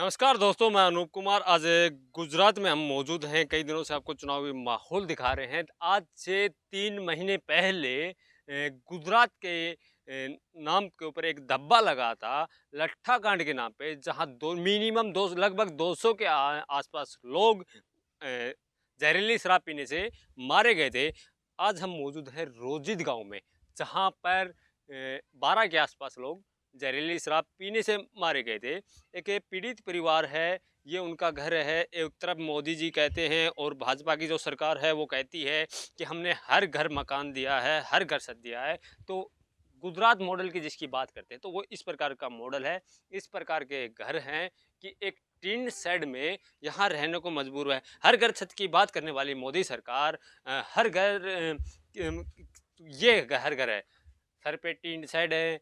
नमस्कार दोस्तों, मैं अनूप कुमार। आज गुजरात में हम मौजूद हैं। कई दिनों से आपको चुनावी माहौल दिखा रहे हैं। आज से 3 महीने पहले गुजरात के नाम के ऊपर एक धब्बा लगा था, लट्ठा कांड के नाम पे, जहां दो मिनिमम दो लगभग 200 के आसपास लोग जहरीली शराब पीने से मारे गए थे। आज हम मौजूद हैं रोजिद गांव में, जहां पर 12 के आसपास लोग जहरीली शराब पीने से मारे गए थे। एक ये पीड़ित परिवार है, ये उनका घर है। एक तरफ मोदी जी कहते हैं और भाजपा की जो सरकार है वो कहती है कि हमने हर घर मकान दिया है, हर घर छत दिया है। तो गुजरात मॉडल की जिसकी बात करते हैं तो वो इस प्रकार का मॉडल है। इस प्रकार के घर हैं कि एक टीन शेड में यहाँ रहने को मजबूर है। हर घर छत की बात करने वाली मोदी सरकार हर घर ये हर घर है, सर पे टीन शेड है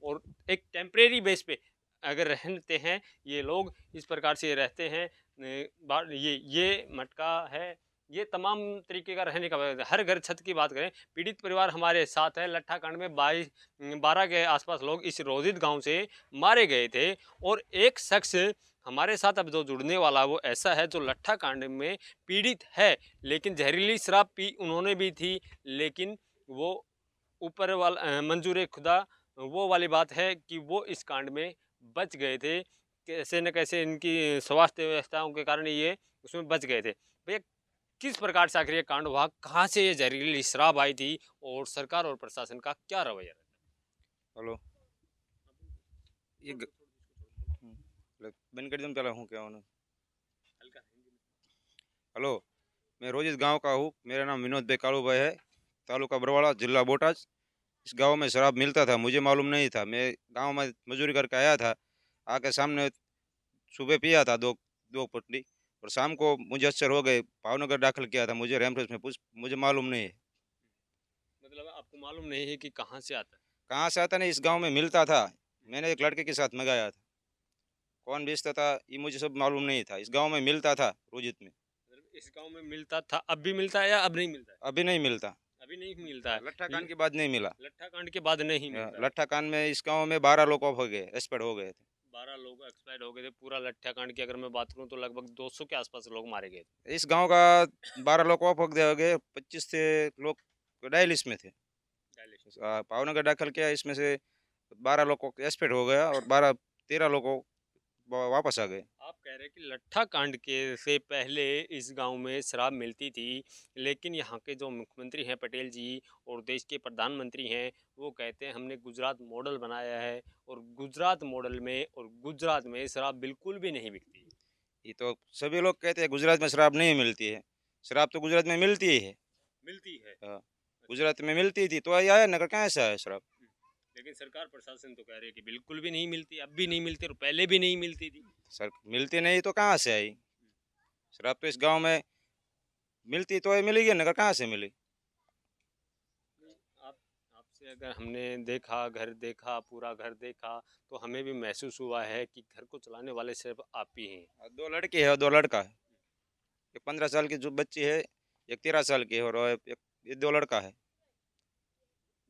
और एक टेम्परेरी बेस पे अगर रहते हैं ये लोग, इस प्रकार से रहते हैं। ये मटका है, ये तमाम तरीके का रहने का हर घर छत की बात करें। पीड़ित परिवार हमारे साथ है। लट्ठा कांड में 12 के आसपास लोग इस रोजित गांव से मारे गए थे और एक शख्स हमारे साथ अब जो जुड़ने वाला वो ऐसा है जो लट्ठा कांड में पीड़ित है, लेकिन जहरीली शराब पी उन्होंने भी थी, लेकिन वो ऊपर वाला मंजूर खुदा वो वाली बात है कि वो इस कांड में बच गए थे। कैसे न कैसे इनकी स्वास्थ्य व्यवस्थाओं के कारण ये उसमें बच गए थे। भैया, किस प्रकार से आखिर ये कांड हुआ? कहाँ से ये जहरीली शराब आई थी और सरकार और प्रशासन का क्या रवैया रहता हेलो। ये ग- हम्म, बंद कर दूं पहले हूँ क्या होना। है? हल्का हिंदी में। हेलो। मैं रोजित गांव का हूँ। मेरा नाम विनोद भाई कालू भाई है। तालुका बरवाड़ा, जिला बोटाज। इस गांव में शराब मिलता था, मुझे मालूम नहीं था। मैं गांव में मजदूरी करके आया था। आके सामने सुबह पिया था दो दो पुटली, और शाम को मुझे अक्षर हो गए, भावनगर दाखिल किया था। मुझे रेमफ्रेश में पूछ, मुझे मालूम नहीं है मतलब आपको मालूम नहीं है कि कहाँ से आता है? कहाँ से आता। नहीं, इस गांव में मिलता था। मैंने एक लड़के के साथ मंगाया था। कौन बेचता था ये मुझे सब मालूम नहीं था। इस गांव में मिलता था रोजित में। मतलब इस गांव में मिलता था, अब भी मिलता है या अब नहीं मिलता है? अभी नहीं मिलता। अभी नहीं मिलता है। लट्ठा कांड के बाद नहीं मिला। लट्ठा कांड के बाद नहीं मिलता है। लट्ठा कांड में इस गांव में 12 लोग ऑफ हो गए, एक्सपर्ट हो गए थे। 12 लोग एक्सपायर हो गए थे। पूरा लट्ठा कांड की अगर मैं बात करूं तो लगभग 200 के आसपास लोग मारे गए थे। इस गांव का 12 लोग ऑफ हो गए, 25 से लोग डायलिस में थे। डायलिसिस में। भावनगर दाखिल किया, इसमें से 12 लोग को एक्सपर्ट हो गया और 13 लोग को वापस आ गए। आप कह रहे हैं कि लट्ठा कांड के से पहले इस गांव में शराब मिलती थी, लेकिन यहाँ के जो मुख्यमंत्री हैं पटेल जी और देश के प्रधानमंत्री हैं वो कहते हैं हमने गुजरात मॉडल बनाया है और गुजरात मॉडल में और गुजरात में शराब बिल्कुल भी नहीं बिकती। ये तो सभी लोग कहते हैं गुजरात में शराब नहीं मिलती है। शराब तो गुजरात में मिलती ही है। मिलती है। हाँ, अच्छा। गुजरात में मिलती थी तो ये आया, नगर कहाँ से आया शराब। लेकिन सरकार प्रशासन तो कह रहे हैं कि बिल्कुल भी नहीं मिलती, अब भी नहीं मिलती और पहले भी नहीं मिलती थी। सर, मिलती नहीं तो कहाँ से आई। शराब तो इस गांव में मिलती तो ये मिलेगी, नगर कहाँ से मिली। नहीं, आप आपसे अगर हमने देखा, घर देखा, पूरा घर देखा, तो हमें भी महसूस हुआ है कि घर को चलाने वाले सिर्फ आप ही हैं। और 2 लड़के है और 2 लड़का है। एक 15 साल की जो बच्ची है, एक 13 साल की है, और एक ये 2 लड़का है।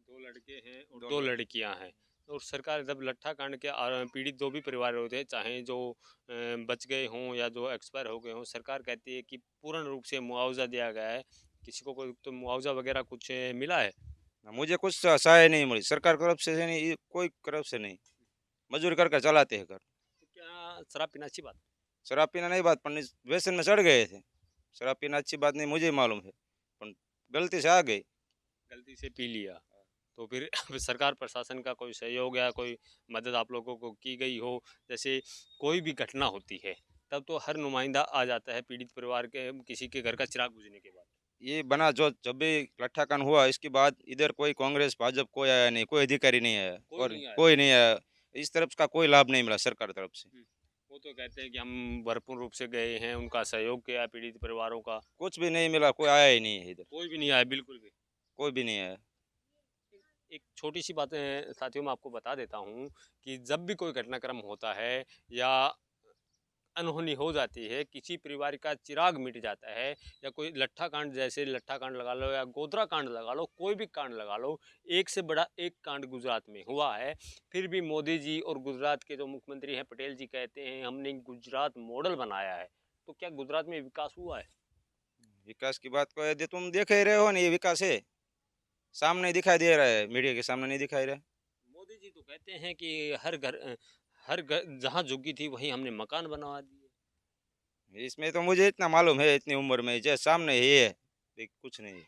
2 लड़के हैं और दो 2 लड़के। लड़कियां हैं। और सरकार जब लट्ठा कांड के पीड़ित जो भी परिवार होते हैं, चाहे जो बच गए हों या जो एक्सपायर हो गए हों, सरकार कहती है कि पूर्ण रूप से मुआवजा दिया गया है। किसी को कोई तो मुआवजा वगैरह कुछ मिला है? मुझे कुछ सहाय नहीं मिली सरकार की तरफ से, नहीं कोई तरफ से नहीं। मजदूरी कर कर चलाते हैं घर। तो क्या शराब पीना अच्छी बात? शराब पीना नहीं बात, पर व्यसन में चढ़ गए थे। शराब पीना अच्छी बात नहीं, मुझे मालूम है, पर गलती से आ गई। गलती से पी लिया। तो फिर अब सरकार प्रशासन का कोई सहयोग या कोई मदद आप लोगों को की गई हो? जैसे कोई भी घटना होती है तब तो हर नुमाइंदा आ जाता है पीड़ित परिवार के किसी के घर का चिराग बुझने के बाद। ये बना जो जब भी लट्ठाकांड हुआ, इसके बाद इधर कोई कांग्रेस भाजपा कोई आया नहीं, कोई अधिकारी नहीं आया, कोई और नहीं आया। कोई नहीं आया। इस तरफ का कोई लाभ नहीं मिला सरकार तरफ से। वो तो कहते हैं कि हम भरपूर रूप से गए हैं, उनका सहयोग किया पीड़ित परिवारों का। कुछ भी नहीं मिला, कोई आया ही नहीं है इधर। कोई भी नहीं आया, बिल्कुल भी। कोई भी नहीं आया। एक छोटी सी बात साथियों मैं आपको बता देता हूँ कि जब भी कोई घटनाक्रम होता है या अनहोनी हो जाती है, किसी परिवार का चिराग मिट जाता है, या कोई लट्ठा कांड, जैसे लट्ठा कांड लगा लो या गोधरा कांड लगा लो, कोई भी कांड लगा लो, एक से बड़ा एक कांड गुजरात में हुआ है। फिर भी मोदी जी और गुजरात के जो मुख्यमंत्री हैं पटेल जी कहते हैं हमने गुजरात मॉडल बनाया है। तो क्या गुजरात में विकास हुआ है? विकास की बात को यदि तुम देख ही रहे हो ना, ये विकास है, सामने दिखाई दे रहा है, मीडिया के सामने नहीं दिखाई रहा है। मोदी जी तो कहते हैं कि हर घर जहाँ झुग्गी थी वहीं हमने मकान बनवा दिए। इसमें तो मुझे इतना मालूम है, इतनी उम्र में जो सामने ही है, लेकिन कुछ नहीं है।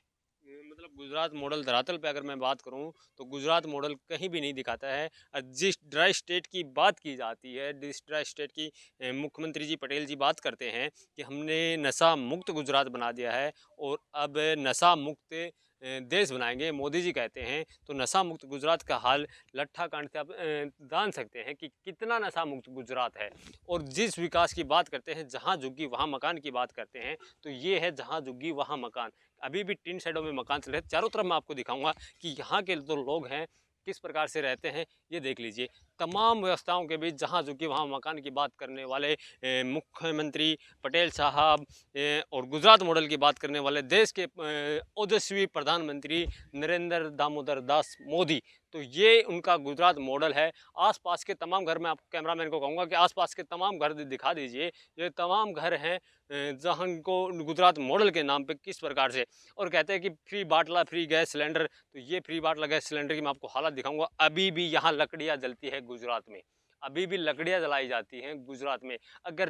मतलब गुजरात मॉडल धरातल पे अगर मैं बात करूं तो गुजरात मॉडल कहीं भी नहीं दिखाता है। जिस ड्राई स्टेट की बात की जाती है, जिस ड्राई स्टेट की मुख्यमंत्री जी पटेल जी बात करते हैं कि हमने नशा मुक्त गुजरात बना दिया है और अब नशा मुक्त देश बनाएंगे, मोदी जी कहते हैं, तो नशा मुक्त गुजरात का हाल लट्ठा कांड से आप जान सकते हैं कि कितना नशा मुक्त गुजरात है। और जिस विकास की बात करते हैं, जहाँ झुग्गी वहाँ मकान की बात करते हैं, तो ये है जहाँ झुग्गी वहाँ मकान। अभी भी टिन शेडों में मकान चल रहे हैं। चारों तरफ मैं आपको दिखाऊंगा कि यहाँ के जो लोग हैं किस प्रकार से रहते हैं। ये देख लीजिए, तमाम व्यवस्थाओं के बीच जहाँ झुकी वहाँ मकान की बात करने वाले मुख्यमंत्री पटेल साहब और गुजरात मॉडल की बात करने वाले देश के ओजस्वी प्रधानमंत्री नरेंद्र दामोदर दास मोदी, तो ये उनका गुजरात मॉडल है। आसपास के तमाम घर, मैं आप कैमरामैन को कहूँगा कि आसपास के तमाम घर दिखा दीजिए। ये तमाम घर हैं जहाँ को गुजरात मॉडल के नाम पे किस प्रकार से, और कहते हैं कि फ्री बाटला फ्री गैस सिलेंडर, तो ये फ्री बाटला गैस सिलेंडर की मैं आपको हालत दिखाऊंगा। अभी भी यहाँ लकड़ियाँ जलती है गुजरात में, अभी भी लकड़ियाँ जलाई जाती हैं गुजरात में। अगर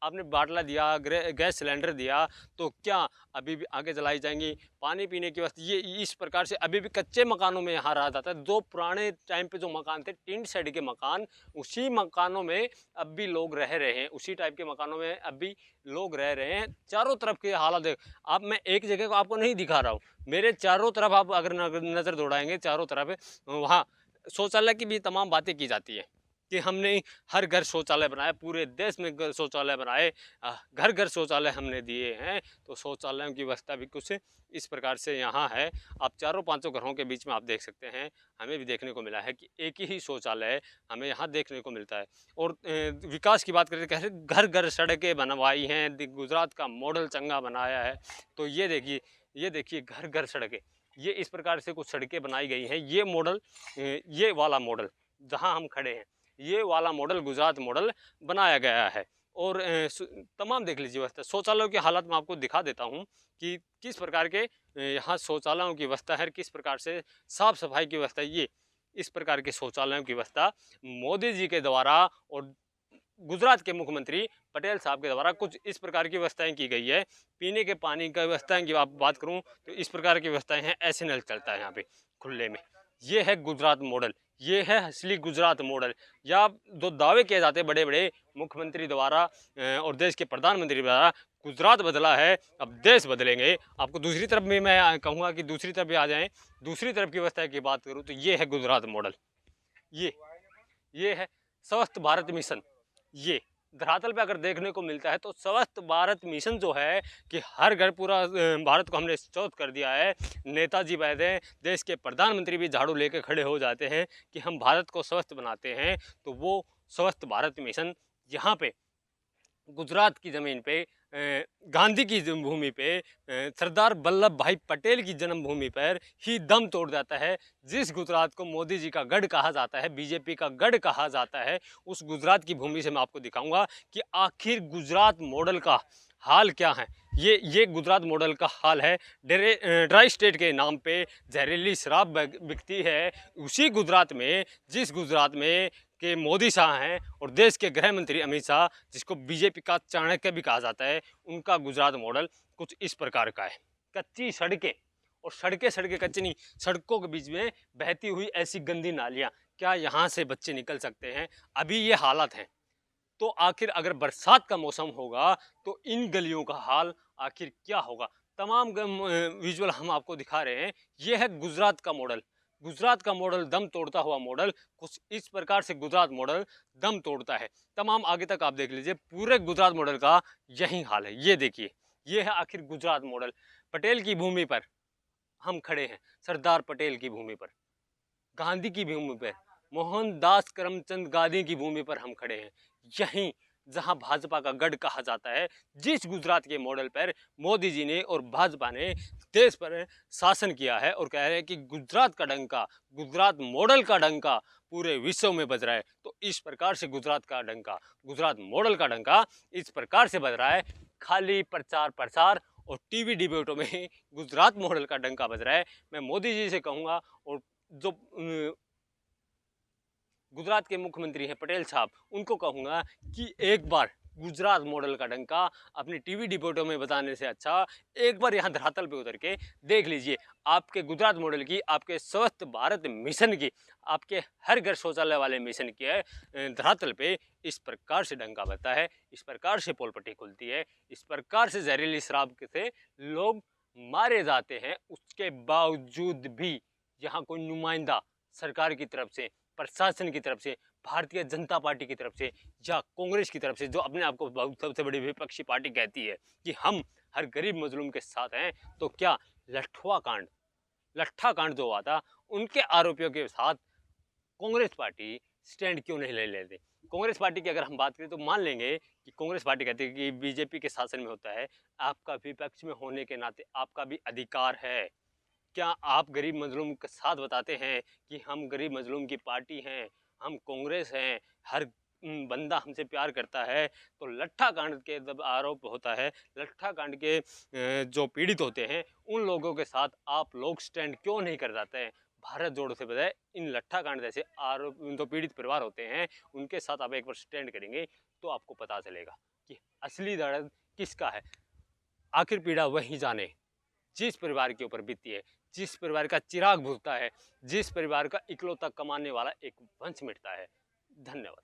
आपने बाटला दिया, गैस सिलेंडर दिया, तो क्या अभी भी आगे जलाई जाएंगी? पानी पीने की वक्त ये इस प्रकार से अभी भी कच्चे मकानों में यहाँ रहा जाता है। जो पुराने टाइम पे जो मकान थे टिन शेड के मकान, उसी मकानों में अब भी लोग रह रहे हैं, उसी टाइप के मकानों में अब भी लोग रह रहे हैं। चारों तरफ के हालात देख, अब मैं एक जगह को आपको नहीं दिखा रहा हूँ, मेरे चारों तरफ आप अगर नज़र दौड़ाएंगे, चारों तरफ वहाँ शौचालय की भी तमाम बातें की जाती है कि हमने हर घर शौचालय बनाया, पूरे देश में शौचालय बनाए, घर घर शौचालय हमने दिए हैं। तो शौचालयों की व्यवस्था भी कुछ इस प्रकार से यहाँ है। आप चारों पांचों घरों के बीच में आप देख सकते हैं, हमें भी देखने को मिला है कि एक ही शौचालय हमें यहाँ देखने को मिलता है। और विकास की बात करें, कह रहे घर घर सड़कें बनवाई हैं, गुजरात का मॉडल चंगा बनाया है। तो ये देखिए घर घर सड़कें, ये इस प्रकार से कुछ सड़कें बनाई गई हैं। ये मॉडल, ये वाला मॉडल जहाँ हम खड़े हैं, ये वाला मॉडल गुजरात मॉडल बनाया गया है। और तमाम देख लीजिए व्यवस्था, शौचालयों की हालत मैं आपको दिखा देता हूँ कि किस प्रकार के यहाँ शौचालयों की व्यवस्था है, किस प्रकार से साफ सफाई की व्यवस्था। ये इस प्रकार के शौचालयों की व्यवस्था मोदी जी के द्वारा और गुजरात के मुख्यमंत्री पटेल साहब के द्वारा कुछ इस प्रकार की व्यवस्थाएं की गई है। पीने के पानी का व्यवस्थाएं की आप बात करूं तो इस प्रकार की व्यवस्थाएं हैं, ऐसे नल चलता है यहाँ पे खुले में। ये है गुजरात मॉडल, ये है असली गुजरात मॉडल। या जो दावे किए जाते हैं बड़े बड़े मुख्यमंत्री द्वारा और देश के प्रधानमंत्री द्वारा, गुजरात बदला है अब देश बदलेंगे। आपको दूसरी तरफ भी मैं कहूँगा कि दूसरी तरफ भी आ जाएं, दूसरी तरफ की व्यवस्था की बात करूँ तो ये है गुजरात मॉडल। ये है स्वस्थ भारत मिशन। ये धरातल पे अगर देखने को मिलता है तो स्वस्थ भारत मिशन जो है कि हर घर, पूरा भारत को हमने स्वच्छ कर दिया है। नेताजी बैठे हैं, देश के प्रधानमंत्री भी झाड़ू लेके खड़े हो जाते हैं कि हम भारत को स्वस्थ बनाते हैं। तो वो स्वस्थ भारत मिशन यहाँ पे गुजरात की ज़मीन पे, गांधी की भूमि पे, सरदार वल्लभ भाई पटेल की जन्मभूमि पर ही दम तोड़ जाता है। जिस गुजरात को मोदी जी का गढ़ कहा जाता है, बीजेपी का गढ़ कहा जाता है, उस गुजरात की भूमि से मैं आपको दिखाऊंगा कि आखिर गुजरात मॉडल का हाल क्या है। ये गुजरात मॉडल का हाल है। ड्राई स्टेट के नाम पे जहरीली शराब बिकती है उसी गुजरात में, जिस गुजरात में के मोदी शाह हैं और देश के गृह मंत्री अमित शाह, जिसको बीजेपी का चाणक्य भी कहा जाता है, उनका गुजरात मॉडल कुछ इस प्रकार का है। कच्ची सड़कें, और सड़कें सड़कें कच्ची नहीं, सड़कों के बीच में बहती हुई ऐसी गंदी नालियाँ, क्या यहाँ से बच्चे निकल सकते हैं? अभी ये हालत है। तो आखिर अगर बरसात का मौसम होगा तो इन गलियों का हाल आखिर क्या होगा? तमाम विजुअल हम आपको दिखा रहे हैं। ये है गुजरात का मॉडल, गुजरात का मॉडल दम तोड़ता हुआ मॉडल, कुछ इस प्रकार से गुजरात मॉडल दम तोड़ता है। तमाम आगे तक आप देख लीजिए, पूरे गुजरात मॉडल का यही हाल है। ये देखिए, ये है आखिर गुजरात मॉडल। पटेल की भूमि पर हम खड़े हैं, सरदार पटेल की भूमि पर, गांधी की भूमि पर, मोहनदास करमचंद गांधी की भूमि पर हम खड़े हैं। यहीं जहां भाजपा का गढ़ कहा जाता है, जिस गुजरात के मॉडल पर मोदी जी ने और भाजपा ने देश पर शासन किया है और कह रहे हैं कि गुजरात का डंका, गुजरात मॉडल का डंका पूरे विश्व में बज रहा है। तो इस प्रकार से गुजरात का डंका, गुजरात मॉडल का डंका इस प्रकार से बज रहा है, खाली प्रचार प्रसार और टीवी डिबेटों में गुजरात मॉडल का डंका बज रहा है। मैं मोदी जी से कहूँगा और जो गुजरात के मुख्यमंत्री हैं पटेल साहब, उनको कहूँगा कि एक बार गुजरात मॉडल का डंका अपनी टीवी डिबेटों में बताने से अच्छा एक बार यहाँ धरातल पे उतर के देख लीजिए। आपके गुजरात मॉडल की, आपके स्वच्छ भारत मिशन की, आपके हर घर शौचालय वाले मिशन की है धरातल पे इस प्रकार से डंका बजता है, इस प्रकार से पोलपट्टी खुलती है, इस प्रकार से जहरीली शराब से लोग मारे जाते हैं। उसके बावजूद भी यहाँ कोई नुमाइंदा सरकार की तरफ से, प्रशासन की तरफ से, भारतीय जनता पार्टी की तरफ से या कांग्रेस की तरफ से, जो अपने आप को सबसे बड़ी विपक्षी पार्टी कहती है कि हम हर गरीब मजलूम के साथ हैं, तो क्या लट्ठा कांड जो हुआ था उनके आरोपियों के साथ कांग्रेस पार्टी स्टैंड क्यों नहीं ले लेती? कांग्रेस पार्टी की अगर हम बात करें तो मान लेंगे कि कांग्रेस पार्टी कहती है कि बीजेपी के शासन में होता है, आपका विपक्ष में होने के नाते आपका भी अधिकार है। क्या आप गरीब मजलूम के साथ बताते हैं कि हम गरीब मजलूम की पार्टी हैं, हम कांग्रेस हैं, हर बंदा हमसे प्यार करता है? तो लट्ठा कांड के जब आरोप होता है, लट्ठा कांड के जो पीड़ित होते हैं उन लोगों के साथ आप लोग स्टैंड क्यों नहीं कर जाते हैं? भारत जोड़ो से बजाय इन लट्ठा कांड जैसे आरोप जो पीड़ित परिवार होते हैं उनके साथ आप एक बार स्टैंड करेंगे तो आपको पता चलेगा कि असली दर्द किसका है। आखिर पीड़ा वही जाने जिस परिवार के ऊपर बीती है, जिस परिवार का चिराग बुझता है, जिस परिवार का इकलौता कमाने वाला एक वंश मिटता है। धन्यवाद।